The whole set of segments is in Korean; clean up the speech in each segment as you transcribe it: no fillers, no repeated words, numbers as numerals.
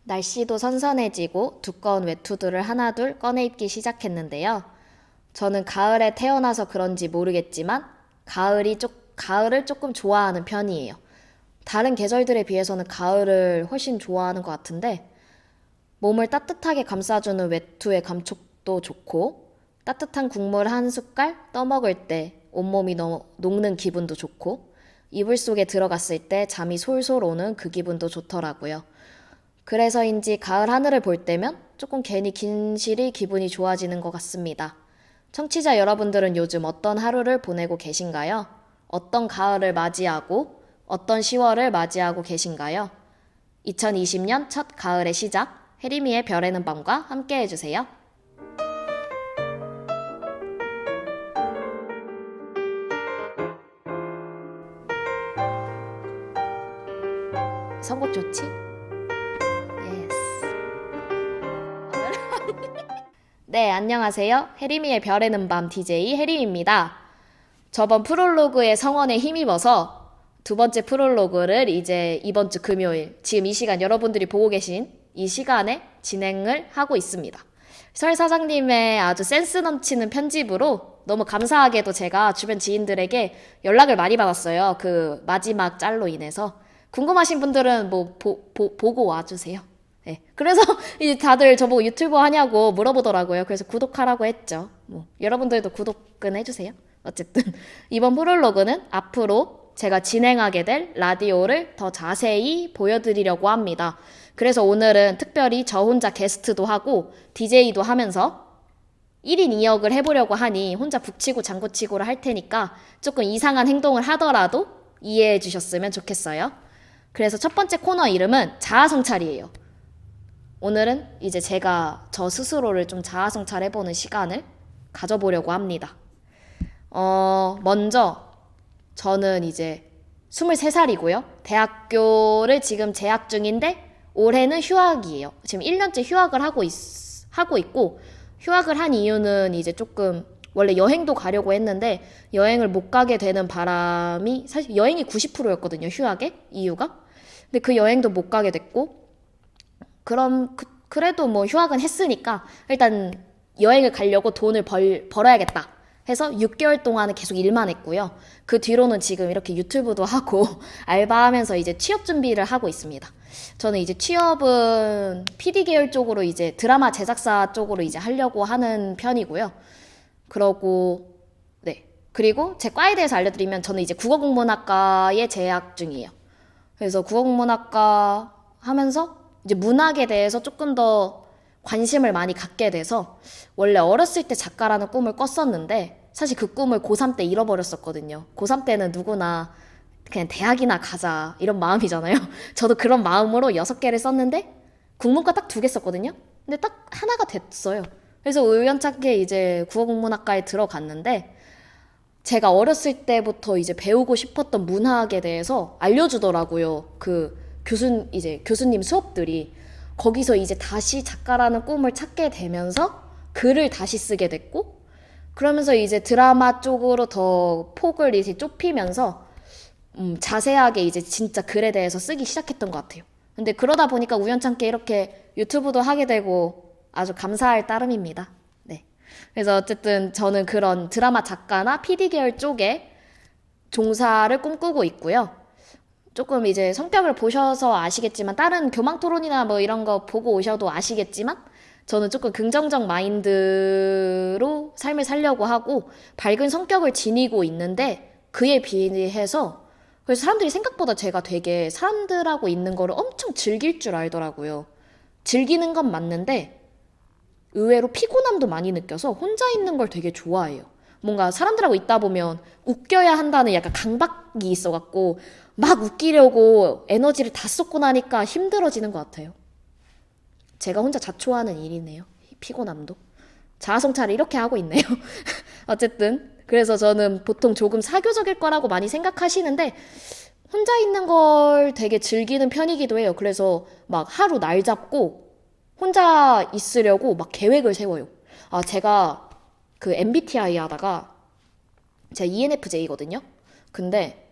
날씨도 선선해지고 두꺼운 외투들을 하나둘 꺼내 입기 시작했는데요. 저는 가을에 태어나서 그런지 모르겠지만 가을을 조금 좋아하는 편이에요. 다른 계절들에 비해서는 가을을 훨씬 좋아하는 것 같은데 몸을 따뜻하게 감싸주는 외투의 감촉도 좋고 따뜻한 국물 한 숟갈 떠먹을 때 온몸이 녹는 기분도 좋고 이불 속에 들어갔을 때 잠이 솔솔 오는 그 기분도 좋더라고요. 그래서인지 가을 하늘을 볼 때면 조금 괜히 긴실이 기분이 좋아지는 것 같습니다. 청취자 여러분들은 요즘 어떤 하루를 보내고 계신가요? 어떤 가을을 맞이하고 어떤 10월을 맞이하고 계신가요? 2020년 첫 가을의 시작, 해리미의 별에는 밤과 함께 해주세요. 선곡 좋지? 예스. 네, 안녕하세요. 해리미의 별에는 밤 DJ 해리미입니다. 저번 프롤로그의 성원에 힘입어서 두 번째 프롤로그를 이제 이번 주 금요일, 지금 이 시간 여러분들이 보고 계신 이 시간에 진행을 하고 있습니다. 설 사장님의 아주 센스 넘치는 편집으로 너무 감사하게도 제가 주변 지인들에게 연락을 많이 받았어요. 그 마지막 짤로 인해서. 궁금하신 분들은 보고 와주세요. 네. 그래서 이제 다들 저보고 유튜버 하냐고 물어보더라고요. 그래서 구독하라고 했죠. 여러분들도 구독은 해주세요. 어쨌든 이번 프롤로그는 앞으로 제가 진행하게 될 라디오를 더 자세히 보여드리려고 합니다. 그래서 오늘은 특별히 저 혼자 게스트도 하고 DJ도 하면서 1인 2역을 해보려고 하니 혼자 북치고 장구치고를 할 테니까 조금 이상한 행동을 하더라도 이해해 주셨으면 좋겠어요. 그래서 첫 번째 코너 이름은 자아성찰이에요. 오늘은 이제 제가 저 스스로를 좀 자아성찰해보는 시간을 가져보려고 합니다. 먼저 저는 이제 23살이고요. 대학교를 지금 재학 중인데 올해는 휴학이에요. 지금 1년째 휴학을 하고 있고 휴학을 한 이유는 이제 조금 원래 여행도 가려고 했는데 여행을 못 가게 되는 바람이 사실 여행이 90%였거든요. 휴학의 이유가. 근데 그 여행도 못 가게 됐고 그럼 그래도 뭐 휴학은 했으니까 일단 여행을 가려고 돈을 벌어야겠다 해서 6개월 동안은 계속 일만 했고요. 그 뒤로는 지금 이렇게 유튜브도 하고 알바하면서 이제 취업 준비를 하고 있습니다. 저는 이제 취업은 PD 계열 쪽으로 이제 드라마 제작사 쪽으로 이제 하려고 하는 편이고요. 그리고 제 과에 대해서 알려드리면 저는 이제 국어국문학과에 재학 중이에요. 그래서 국어국문학과 하면서 이제 문학에 대해서 조금 더 관심을 많이 갖게 돼서 원래 어렸을 때 작가라는 꿈을 꿨었는데 사실 그 꿈을 고3 때 잃어버렸었거든요. 고3 때는 누구나 그냥 대학이나 가자 이런 마음이잖아요. 저도 그런 마음으로 6개를 썼는데 국문과 딱 2개 썼거든요. 근데 딱 하나가 됐어요. 그래서 우연찮게 이제 국어국문학과에 들어갔는데 제가 어렸을 때부터 이제 배우고 싶었던 문학에 대해서 알려주더라고요. 교수님 수업들이. 거기서 이제 다시 작가라는 꿈을 찾게 되면서 글을 다시 쓰게 됐고, 그러면서 이제 드라마 쪽으로 더 폭을 이제 좁히면서, 자세하게 이제 진짜 글에 대해서 쓰기 시작했던 것 같아요. 근데 그러다 보니까 우연찮게 이렇게 유튜브도 하게 되고 아주 감사할 따름입니다. 네. 그래서 어쨌든 저는 그런 드라마 작가나 PD 계열 쪽에 종사를 꿈꾸고 있고요. 조금 이제 성격을 보셔서 아시겠지만 다른 교망 토론이나 뭐 이런 거 보고 오셔도 아시겠지만 저는 조금 긍정적 마인드로 삶을 살려고 하고 밝은 성격을 지니고 있는데 그에 비해서 그래서 사람들이 생각보다 제가 되게 사람들하고 있는 거를 엄청 즐길 줄 알더라고요. 즐기는 건 맞는데 의외로 피곤함도 많이 느껴서 혼자 있는 걸 되게 좋아해요. 뭔가 사람들하고 있다 보면 웃겨야 한다는 약간 강박이 있어갖고 막 웃기려고 에너지를 다 쏟고 나니까 힘들어지는 것 같아요. 제가 혼자 자초하는 일이네요. 피곤함도. 자아성찰을 이렇게 하고 있네요. 어쨌든 그래서 저는 보통 조금 사교적일 거라고 많이 생각하시는데 혼자 있는 걸 되게 즐기는 편이기도 해요. 그래서 막 하루 날 잡고 혼자 있으려고 막 계획을 세워요. 제가 그 MBTI 하다가 제가 ENFJ거든요. 근데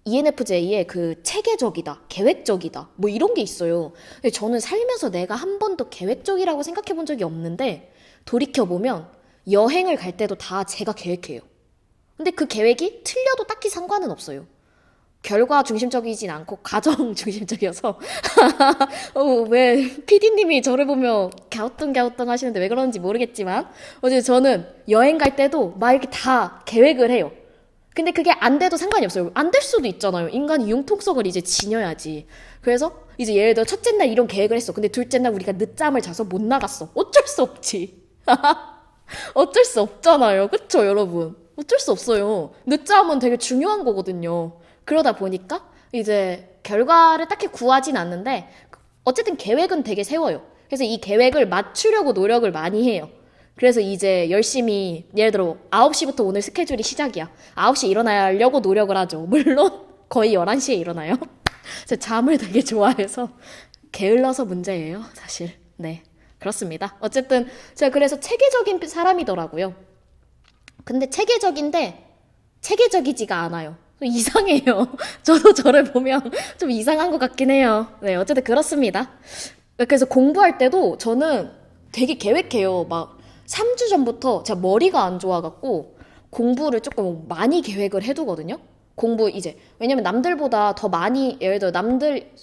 ENFJ의 그 체계적이다, 계획적이다, 뭐 이런 게 있어요. 근데 저는 살면서 내가 한 번도 계획적이라고 생각해 본 적이 없는데, 돌이켜보면 여행을 갈 때도 다 제가 계획해요. 근데 그 계획이 틀려도 딱히 상관은 없어요. 결과 중심적이진 않고 가정 중심적이어서 왜 PD님이 저를 보며 갸우뚱갸우뚱 하시는데 왜 그런지 모르겠지만 어제 저는 여행 갈 때도 막 이렇게 다 계획을 해요. 근데 그게 안 돼도 상관이 없어요. 안 될 수도 있잖아요. 인간이 융통성을 이제 지녀야지. 그래서 이제 예를 들어 첫째 날 이런 계획을 했어. 근데 둘째 날 우리가 늦잠을 자서 못 나갔어. 어쩔 수 없지. 어쩔 수 없잖아요. 그쵸, 여러분? 어쩔 수 없어요. 늦잠은 되게 중요한 거거든요. 그러다 보니까 이제 결과를 딱히 구하진 않는데 어쨌든 계획은 되게 세워요. 그래서 이 계획을 맞추려고 노력을 많이 해요. 그래서 이제 열심히 예를 들어 9시부터 오늘 스케줄이 시작이야. 9시 일어나려고 노력을 하죠. 물론 거의 11시에 일어나요. 제가 잠을 되게 좋아해서 게을러서 문제예요, 사실. 네, 그렇습니다. 어쨌든 제가 그래서 체계적인 사람이더라고요. 근데 체계적인데 체계적이지가 않아요. 좀 이상해요. 저도 저를 보면 좀 이상한 것 같긴 해요. 네, 어쨌든 그렇습니다. 그래서 공부할 때도 저는 되게 계획해요. 막 3주 전부터 제가 머리가 안 좋아갖고 공부를 조금 많이 계획을 해두거든요. 공부 이제 왜냐면 남들보다 더 많이 예를 들어 남들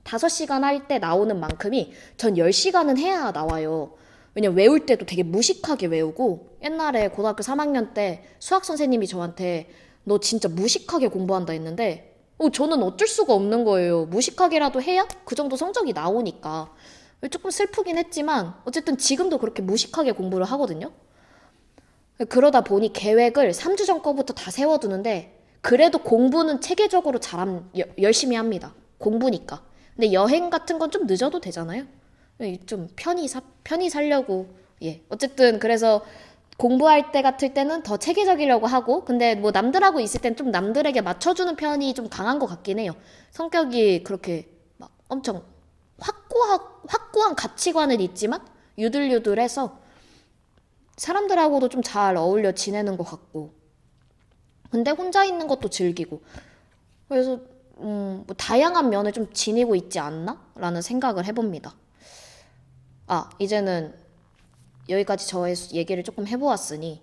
5시간 할 때 나오는 만큼이 전 10시간은 해야 나와요. 왜냐면 외울 때도 되게 무식하게 외우고 옛날에 고등학교 3학년 때 수학 선생님이 저한테 너 진짜 무식하게 공부한다 했는데 저는 어쩔 수가 없는 거예요. 무식하게라도 해야 그 정도 성적이 나오니까. 조금 슬프긴 했지만 어쨌든 지금도 그렇게 무식하게 공부를 하거든요. 그러다 보니 계획을 3주 전 거부터 다 세워두는데 그래도 공부는 체계적으로 열심히 합니다. 공부니까. 근데 여행 같은 건 좀 늦어도 되잖아요. 좀 편히 살려고. 예. 어쨌든 그래서 공부할 때 같을 때는 더 체계적이려고 하고 근데 뭐 남들하고 있을 땐 좀 남들에게 맞춰주는 편이 좀 강한 것 같긴 해요. 성격이 그렇게 막 엄청 확고한 가치관은 있지만 유들유들해서 사람들하고도 좀 잘 어울려 지내는 것 같고 근데 혼자 있는 것도 즐기고 그래서 뭐 다양한 면을 좀 지니고 있지 않나? 라는 생각을 해봅니다. 이제는 여기까지 저의 얘기를 조금 해보았으니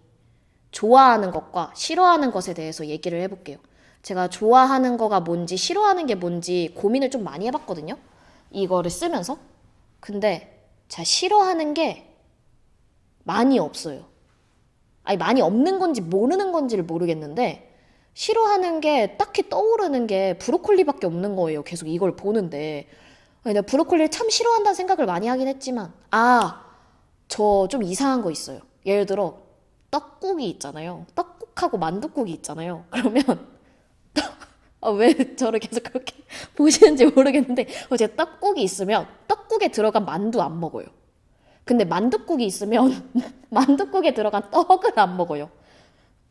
좋아하는 것과 싫어하는 것에 대해서 얘기를 해볼게요. 제가 좋아하는 거가 뭔지 싫어하는 게 뭔지 고민을 좀 많이 해봤거든요. 이거를 쓰면서. 근데 제가 싫어하는 게 많이 없어요. 아니 많이 없는 건지 모르는 건지를 모르겠는데 싫어하는 게 딱히 떠오르는 게 브로콜리밖에 없는 거예요. 계속 이걸 보는데 내가 브로콜리를 참 싫어한다는 생각을 많이 하긴 했지만 저 좀 이상한 거 있어요. 예를 들어 떡국이 있잖아요. 떡국하고 만둣국이 있잖아요. 그러면 왜 저를 계속 그렇게 보시는지 모르겠는데 제가 떡국이 있으면 떡국에 들어간 만두 안 먹어요. 근데 만둣국이 있으면 만둣국에 들어간 떡을 안 먹어요.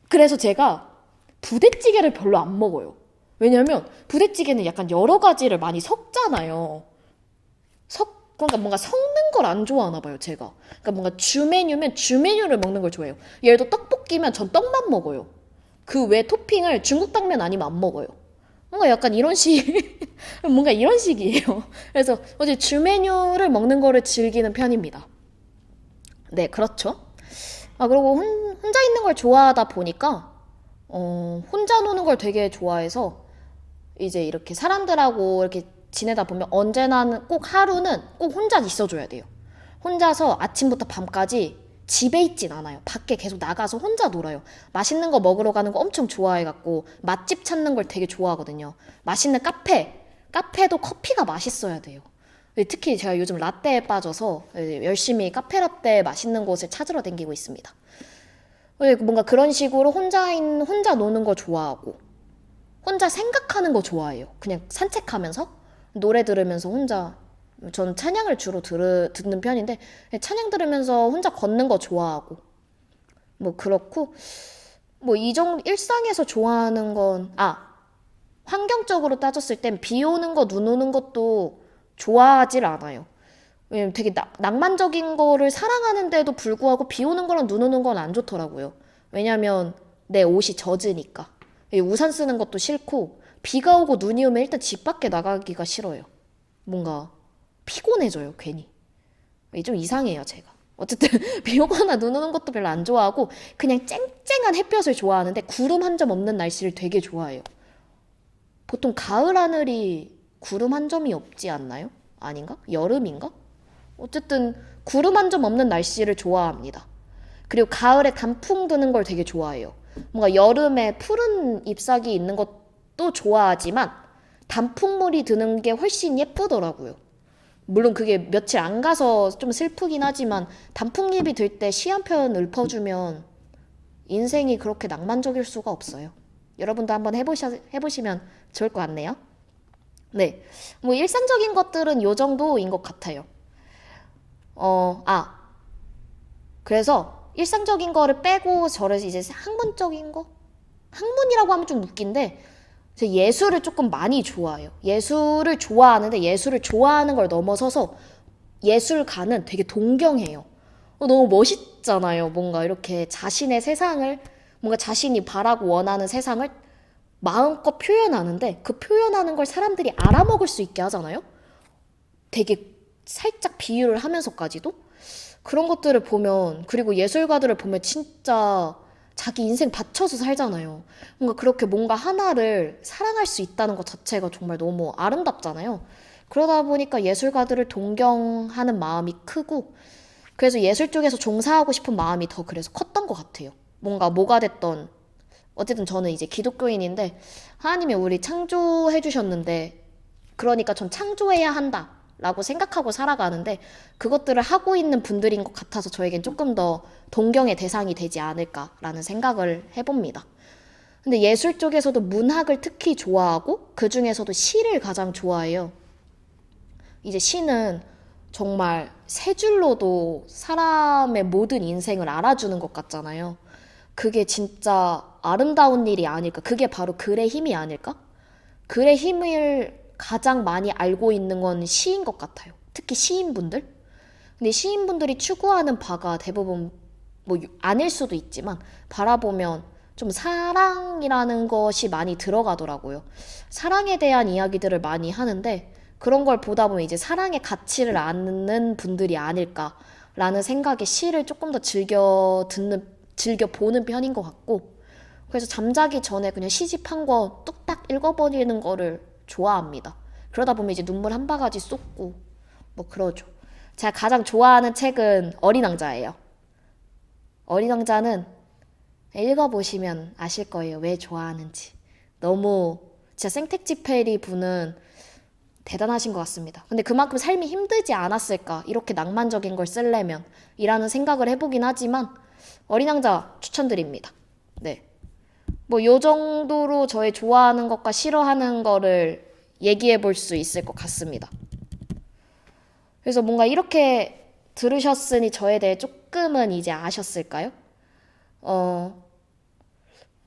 그래서 제가 부대찌개를 별로 안 먹어요. 왜냐면 부대찌개는 약간 여러 가지를 많이 섞잖아요. 그러니까 뭔가 섞는 걸 안 좋아하나 봐요, 제가. 그러니까 뭔가 주 메뉴면 주 메뉴를 먹는 걸 좋아해요. 예를 들어 떡볶이면 전 떡만 먹어요. 그 외 토핑을 중국 당면 아니면 안 먹어요. 뭔가 약간 이런 뭔가 이런 식이에요. 그래서 어제 주 메뉴를 먹는 거를 즐기는 편입니다. 네, 그렇죠. 그리고 혼자 있는 걸 좋아하다 보니까 혼자 노는 걸 되게 좋아해서 이제 이렇게 사람들하고 이렇게 지내다 보면 언제나 꼭 하루는 꼭 혼자 있어줘야 돼요. 혼자서 아침부터 밤까지 집에 있진 않아요. 밖에 계속 나가서 혼자 놀아요. 맛있는 거 먹으러 가는 거 엄청 좋아해갖고 맛집 찾는 걸 되게 좋아하거든요. 맛있는 카페도 커피가 맛있어야 돼요. 특히 제가 요즘 라떼에 빠져서 열심히 카페라떼 맛있는 곳을 찾으러 다니고 있습니다. 뭔가 그런 식으로 혼자 노는 거 좋아하고 혼자 생각하는 거 좋아해요. 그냥 산책하면서 노래 들으면서 혼자 저는 찬양을 주로 듣는 편인데 찬양 들으면서 혼자 걷는 거 좋아하고 뭐 그렇고 뭐 이 정도 일상에서 좋아하는 건 환경적으로 따졌을 땐 비 오는 거 눈 오는 것도 좋아하질 않아요. 왜냐면 되게 낭만적인 거를 사랑하는데도 불구하고 비 오는 거랑 눈 오는 건 안 좋더라고요. 왜냐면 내 옷이 젖으니까 우산 쓰는 것도 싫고 비가 오고 눈이 오면 일단 집 밖에 나가기가 싫어요. 뭔가 피곤해져요, 괜히. 이게 좀 이상해요, 제가. 어쨌든 비 오거나 눈 오는 것도 별로 안 좋아하고 그냥 쨍쨍한 햇볕을 좋아하는데 구름 한 점 없는 날씨를 되게 좋아해요. 보통 가을 하늘이 구름 한 점이 없지 않나요? 아닌가? 여름인가? 어쨌든 구름 한 점 없는 날씨를 좋아합니다. 그리고 가을에 단풍 드는 걸 되게 좋아해요. 뭔가 여름에 푸른 잎사귀 있는 것도 좋아하지만 단풍물이 드는 게 훨씬 예쁘더라고요. 물론 그게 며칠 안 가서 좀 슬프긴 하지만 단풍잎이 들 때 시 한 편 읊어주면 인생이 그렇게 낭만적일 수가 없어요. 여러분도 한번 해보시면 좋을 것 같네요. 네. 뭐 일상적인 것들은 요 정도인 것 같아요. 그래서 일상적인 거를 빼고 저를 이제 학문적인 거? 학문이라고 하면 좀 웃긴데, 제가 예술을 조금 많이 좋아해요. 예술을 좋아하는데 예술을 좋아하는 걸 넘어서서 예술가는 되게 동경해요. 너무 멋있잖아요. 뭔가 이렇게 자신의 세상을, 뭔가 자신이 바라고 원하는 세상을 마음껏 표현하는데 그 표현하는 걸 사람들이 알아먹을 수 있게 하잖아요. 되게 살짝 비유를 하면서까지도 그런 것들을 보면, 그리고 예술가들을 보면 진짜 자기 인생 바쳐서 살잖아요. 뭔가 그렇게 뭔가 하나를 사랑할 수 있다는 것 자체가 정말 너무 아름답잖아요. 그러다 보니까 예술가들을 동경하는 마음이 크고, 그래서 예술 쪽에서 종사하고 싶은 마음이 더 그래서 컸던 것 같아요. 뭔가 뭐가 됐던, 어쨌든 저는 이제 기독교인인데 하나님이 우리 창조해 주셨는데, 그러니까 전 창조해야 한다 라고 생각하고 살아가는데 그것들을 하고 있는 분들인 것 같아서 저에겐 조금 더 동경의 대상이 되지 않을까라는 생각을 해봅니다. 근데 예술 쪽에서도 문학을 특히 좋아하고 그 중에서도 시를 가장 좋아해요. 이제 시는 정말 세 줄로도 사람의 모든 인생을 알아주는 것 같잖아요. 그게 진짜 아름다운 일이 아닐까? 그게 바로 글의 힘이 아닐까? 글의 힘을 가장 많이 알고 있는 건 시인 것 같아요. 특히 시인분들. 근데 시인분들이 추구하는 바가 대부분 뭐 아닐 수도 있지만 바라보면 좀 사랑이라는 것이 많이 들어가더라고요. 사랑에 대한 이야기들을 많이 하는데 그런 걸 보다 보면 이제 사랑의 가치를 아는 분들이 아닐까라는 생각에 시를 조금 더 즐겨 보는 편인 것 같고, 그래서 잠자기 전에 그냥 시집 한 권 뚝딱 읽어버리는 거를 좋아합니다. 그러다 보면 이제 눈물 한 바가지 쏟고 뭐 그러죠. 제가 가장 좋아하는 책은 어린 왕자예요. 어린 왕자는 읽어보시면 아실 거예요. 왜 좋아하는지. 너무 진짜 생텍쥐페리 분은 대단하신 것 같습니다. 근데 그만큼 삶이 힘들지 않았을까? 이렇게 낭만적인 걸 쓰려면 이라는 생각을 해보긴 하지만 어린 왕자 추천드립니다. 네. 뭐 요 정도로 저의 좋아하는 것과 싫어하는 거를 얘기해 볼 수 있을 것 같습니다. 그래서 뭔가 이렇게 들으셨으니 저에 대해 조금은 이제 아셨을까요?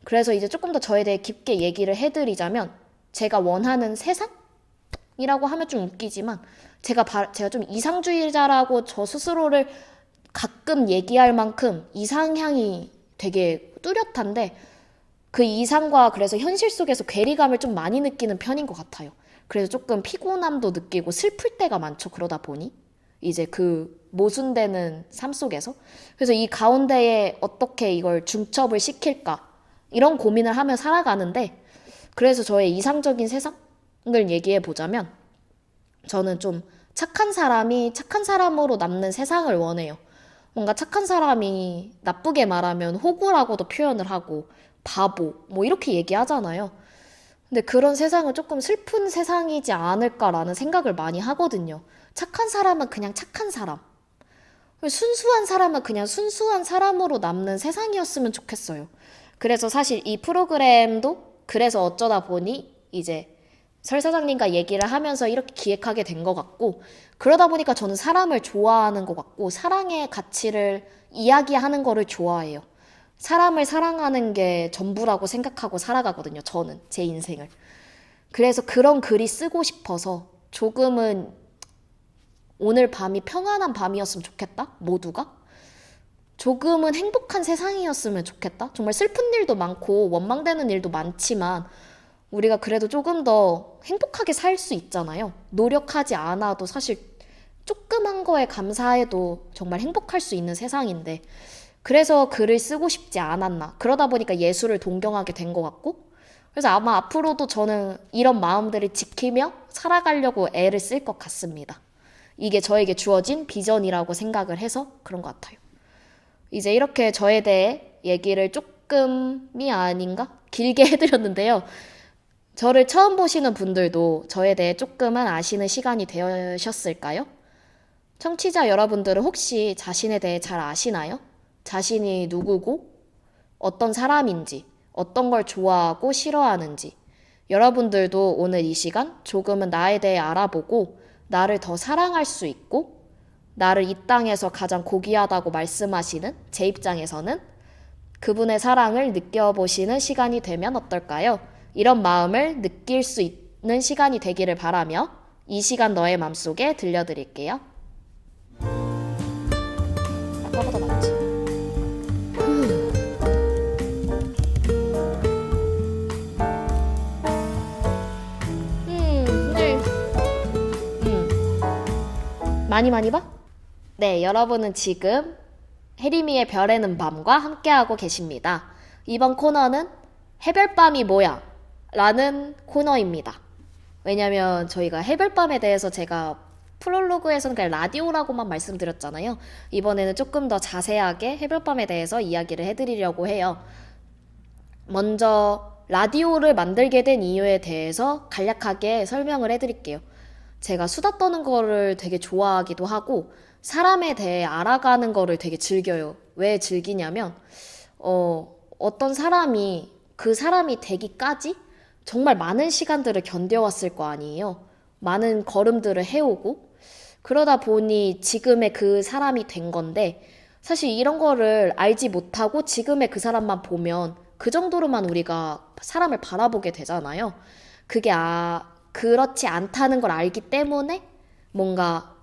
그래서 이제 조금 더 저에 대해 깊게 얘기를 해드리자면, 제가 원하는 세상이라고 하면 좀 웃기지만 제가 좀 이상주의자라고 저 스스로를 가끔 얘기할 만큼 이상향이 되게 뚜렷한데, 그 이상과 그래서 현실 속에서 괴리감을 좀 많이 느끼는 편인 것 같아요. 그래서 조금 피곤함도 느끼고 슬플 때가 많죠. 그러다 보니 이제 그 모순되는 삶 속에서, 그래서 이 가운데에 어떻게 이걸 중첩을 시킬까 이런 고민을 하며 살아가는데, 그래서 저의 이상적인 세상을 얘기해 보자면 저는 좀 착한 사람이 착한 사람으로 남는 세상을 원해요. 뭔가 착한 사람이 나쁘게 말하면 호구라고도 표현을 하고 바보 뭐 이렇게 얘기하잖아요. 근데 그런 세상은 조금 슬픈 세상이지 않을까라는 생각을 많이 하거든요. 착한 사람은 그냥 착한 사람, 순수한 사람은 그냥 순수한 사람으로 남는 세상이었으면 좋겠어요. 그래서 사실 이 프로그램도 그래서 어쩌다 보니 이제 설 사장님과 얘기를 하면서 이렇게 기획하게 된 것 같고, 그러다 보니까 저는 사람을 좋아하는 것 같고 사랑의 가치를 이야기하는 거를 좋아해요. 사람을 사랑하는 게 전부라고 생각하고 살아가거든요. 저는 제 인생을. 그래서 그런 글이 쓰고 싶어서 조금은 오늘 밤이 평안한 밤이었으면 좋겠다. 모두가. 조금은 행복한 세상이었으면 좋겠다. 정말 슬픈 일도 많고 원망되는 일도 많지만 우리가 그래도 조금 더 행복하게 살 수 있잖아요. 노력하지 않아도 사실 조그만 거에 감사해도 정말 행복할 수 있는 세상인데, 그래서 글을 쓰고 싶지 않았나. 그러다 보니까 예술을 동경하게 된 것 같고, 그래서 아마 앞으로도 저는 이런 마음들을 지키며 살아가려고 애를 쓸 것 같습니다. 이게 저에게 주어진 비전이라고 생각을 해서 그런 것 같아요. 이제 이렇게 저에 대해 얘기를 조금이 아닌가? 길게 해드렸는데요. 저를 처음 보시는 분들도 저에 대해 조금은 아시는 시간이 되셨을까요? 청취자 여러분들은 혹시 자신에 대해 잘 아시나요? 자신이 누구고, 어떤 사람인지, 어떤 걸 좋아하고 싫어하는지. 여러분들도 오늘 이 시간 조금은 나에 대해 알아보고 나를 더 사랑할 수 있고, 나를 이 땅에서 가장 고귀하다고 말씀하시는 제 입장에서는 그분의 사랑을 느껴보시는 시간이 되면 어떨까요? 이런 마음을 느낄 수 있는 시간이 되기를 바라며 이 시간 너의 맘속에 들려드릴게요. 아까보다 낫지? 근데 많이 봐? 네, 여러분은 지금 해리미의 별에는 밤과 함께하고 계십니다. 이번 코너는 해별밤이 뭐야? 라는 코너입니다. 왜냐면 저희가 해별밤에 대해서 제가 프롤로그에서는 그냥 라디오라고만 말씀드렸잖아요. 이번에는 조금 더 자세하게 해별밤에 대해서 이야기를 해드리려고 해요. 먼저 라디오를 만들게 된 이유에 대해서 간략하게 설명을 해드릴게요. 제가 수다 떠는 거를 되게 좋아하기도 하고 사람에 대해 알아가는 거를 되게 즐겨요. 왜 즐기냐면 어떤 사람이 그 사람이 되기까지 정말 많은 시간들을 견뎌왔을 거 아니에요. 많은 걸음들을 해오고 그러다 보니 지금의 그 사람이 된 건데 사실 이런 거를 알지 못하고 지금의 그 사람만 보면 그 정도로만 우리가 사람을 바라보게 되잖아요. 그게 그렇지 않다는 걸 알기 때문에 뭔가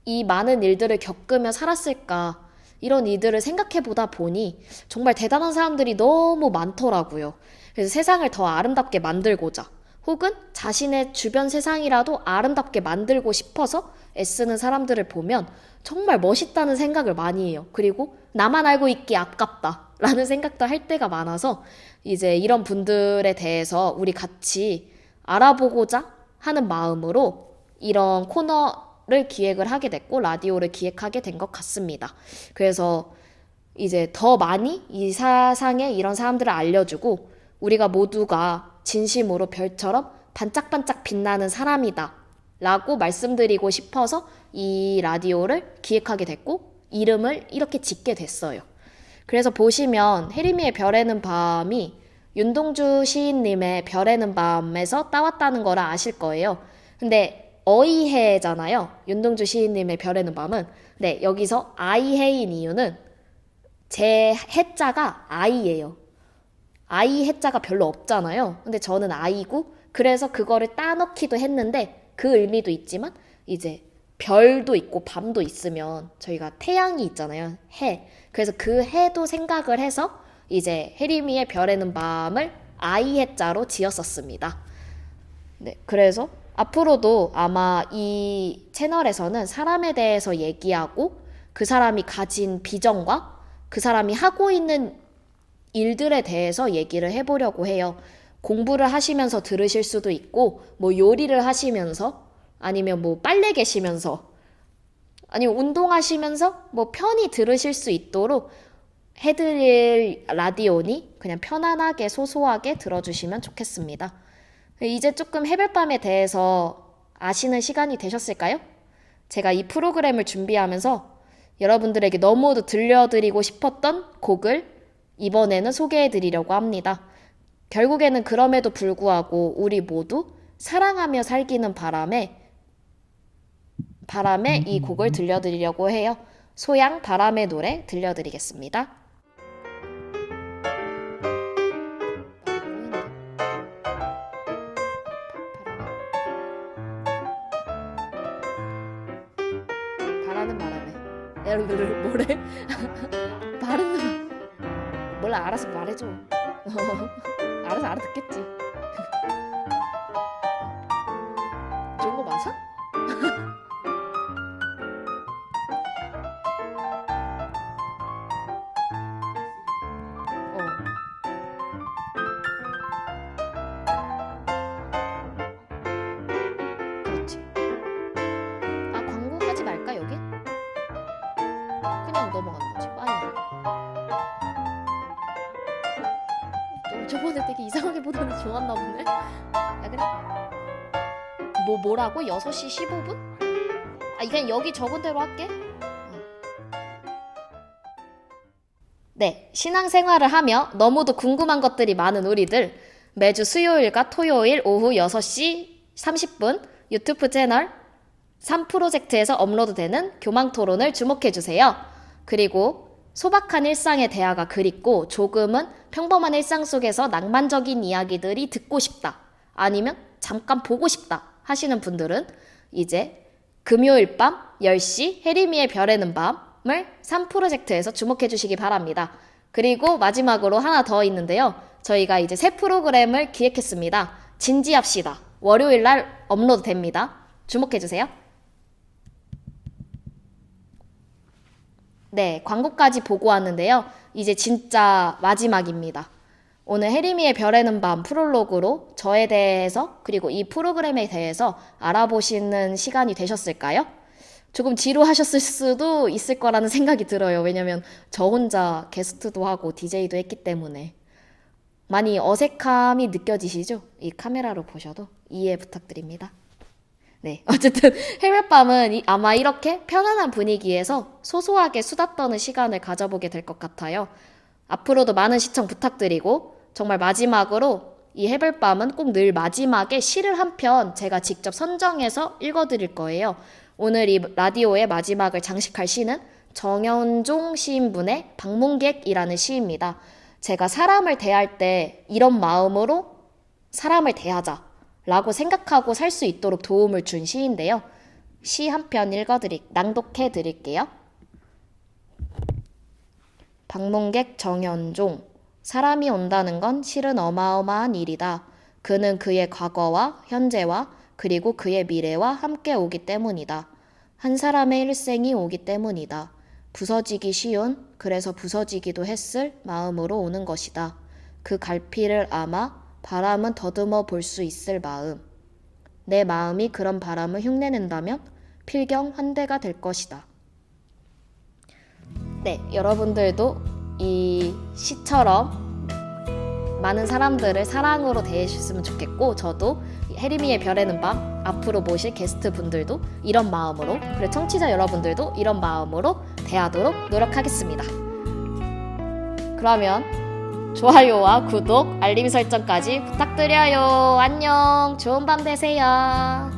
이 많은 일들을 겪으며 살았을까 이런 일들을 생각해 보다 보니 정말 대단한 사람들이 너무 많더라고요. 그래서 세상을 더 아름답게 만들고자 혹은 자신의 주변 세상이라도 아름답게 만들고 싶어서 애쓰는 사람들을 보면 정말 멋있다는 생각을 많이 해요. 그리고 나만 알고 있기 아깝다 라는 생각도 할 때가 많아서 이제 이런 분들에 대해서 우리 같이 알아보고자 하는 마음으로 이런 코너를 기획을 하게 됐고 라디오를 기획하게 된 것 같습니다. 그래서 이제 더 많이 이 세상에 이런 사람들을 알려주고 우리가 모두가 진심으로 별처럼 반짝반짝 빛나는 사람이다 라고 말씀드리고 싶어서 이 라디오를 기획하게 됐고 이름을 이렇게 짓게 됐어요. 그래서 보시면 해리미의 별에는 밤이 윤동주 시인님의 별에는 밤에서 따왔다는 거를 아실 거예요. 근데 어이해잖아요. 윤동주 시인님의 별에는 밤은. 네, 여기서 아이해인 이유는 제 해자가 아이예요. 아이 해자가 별로 없잖아요. 근데 저는 아이고 그래서 그거를 따넣기도 했는데 그 의미도 있지만 이제 별도 있고 밤도 있으면 저희가 태양이 있잖아요. 해. 그래서 그 해도 생각을 해서 이제 해리미의 별에는 밤을 아이 해자로 지었었습니다. 네, 그래서 앞으로도 아마 이 채널에서는 사람에 대해서 얘기하고 그 사람이 가진 비전과 그 사람이 하고 있는 일들에 대해서 얘기를 해보려고 해요. 공부를 하시면서 들으실 수도 있고 뭐 요리를 하시면서 아니면 뭐 빨래 개시면서 아니면 운동하시면서 뭐 편히 들으실 수 있도록 해드릴 라디오니 그냥 편안하게 소소하게 들어주시면 좋겠습니다. 이제 조금 해별밤에 대해서 아시는 시간이 되셨을까요? 제가 이 프로그램을 준비하면서 여러분들에게 너무도 들려드리고 싶었던 곡을 이번에는 소개해드리려고 합니다. 결국에는 그럼에도 불구하고 우리 모두 사랑하며 살기는 바람에 이 곡을 들려드리려고 해요. 소양 바람의 노래 들려드리겠습니다. 바라는 바람에 뭐래? 바라는 몰라 알아서 말해줘. 알아서 알아듣겠지. 그렇지. 아, 광고 하지 말까, 여기? 그냥 넘어가는 거지. 빠이. 저번에 되게 이상하게 보더니 좋았나 보네. 야, 그래. 뭐라고? 6시 15분? 아, 그냥 여기 적은 대로 할게. 네, 신앙생활을 하며 너무도 궁금한 것들이 많은 우리들, 매주 수요일과 토요일 오후 6시 30분 유튜브 채널 3프로젝트에서 업로드되는 교망 토론을 주목해주세요. 그리고 소박한 일상의 대화가 그립고 조금은 평범한 일상 속에서 낭만적인 이야기들이 듣고 싶다. 아니면 잠깐 보고 싶다 하시는 분들은 이제 금요일 밤 10시 해리미의 별에는 밤을 3프로젝트에서 주목해주시기 바랍니다. 그리고 마지막으로 하나 더 있는데요. 저희가 이제 새 프로그램을 기획했습니다. 진지합시다. 월요일 날 업로드 됩니다. 주목해주세요. 네, 광고까지 보고 왔는데요. 이제 진짜 마지막입니다. 오늘 해리미의 별에는 밤 프롤로그로 저에 대해서 그리고 이 프로그램에 대해서 알아보시는 시간이 되셨을까요? 조금 지루하셨을 수도 있을 거라는 생각이 들어요. 왜냐면 저 혼자 게스트도 하고 DJ도 했기 때문에. 많이 어색함이 느껴지시죠? 이 카메라로 보셔도 이해 부탁드립니다. 네, 어쨌든 해외밤은 아마 이렇게 편안한 분위기에서 소소하게 수다 떠는 시간을 가져보게 될 것 같아요. 앞으로도 많은 시청 부탁드리고 정말 마지막으로 이 해별밤은 꼭 늘 마지막에 시를 한 편 제가 직접 선정해서 읽어드릴 거예요. 오늘 이 라디오의 마지막을 장식할 시는 정연종 시인분의 방문객이라는 시입니다. 제가 사람을 대할 때 이런 마음으로 사람을 대하자 라고 생각하고 살 수 있도록 도움을 준 시인데요. 시 한 편 낭독해 드릴게요. 방문객 정연종. 사람이 온다는 건 실은 어마어마한 일이다. 그는 그의 과거와 현재와 그리고 그의 미래와 함께 오기 때문이다. 한 사람의 일생이 오기 때문이다. 부서지기 쉬운, 그래서 부서지기도 했을 마음으로 오는 것이다. 그 갈피를 아마 바람은 더듬어 볼 수 있을 마음. 내 마음이 그런 바람을 흉내낸다면 필경 환대가 될 것이다. 네, 여러분들도 이 시처럼 많은 사람들을 사랑으로 대해주셨으면 좋겠고 저도 해리미의 별에는 밤 앞으로 모실 게스트 분들도 이런 마음으로 그리고 청취자 여러분들도 이런 마음으로 대하도록 노력하겠습니다. 그러면 좋아요와 구독, 알림 설정까지 부탁드려요. 안녕. 좋은 밤 되세요.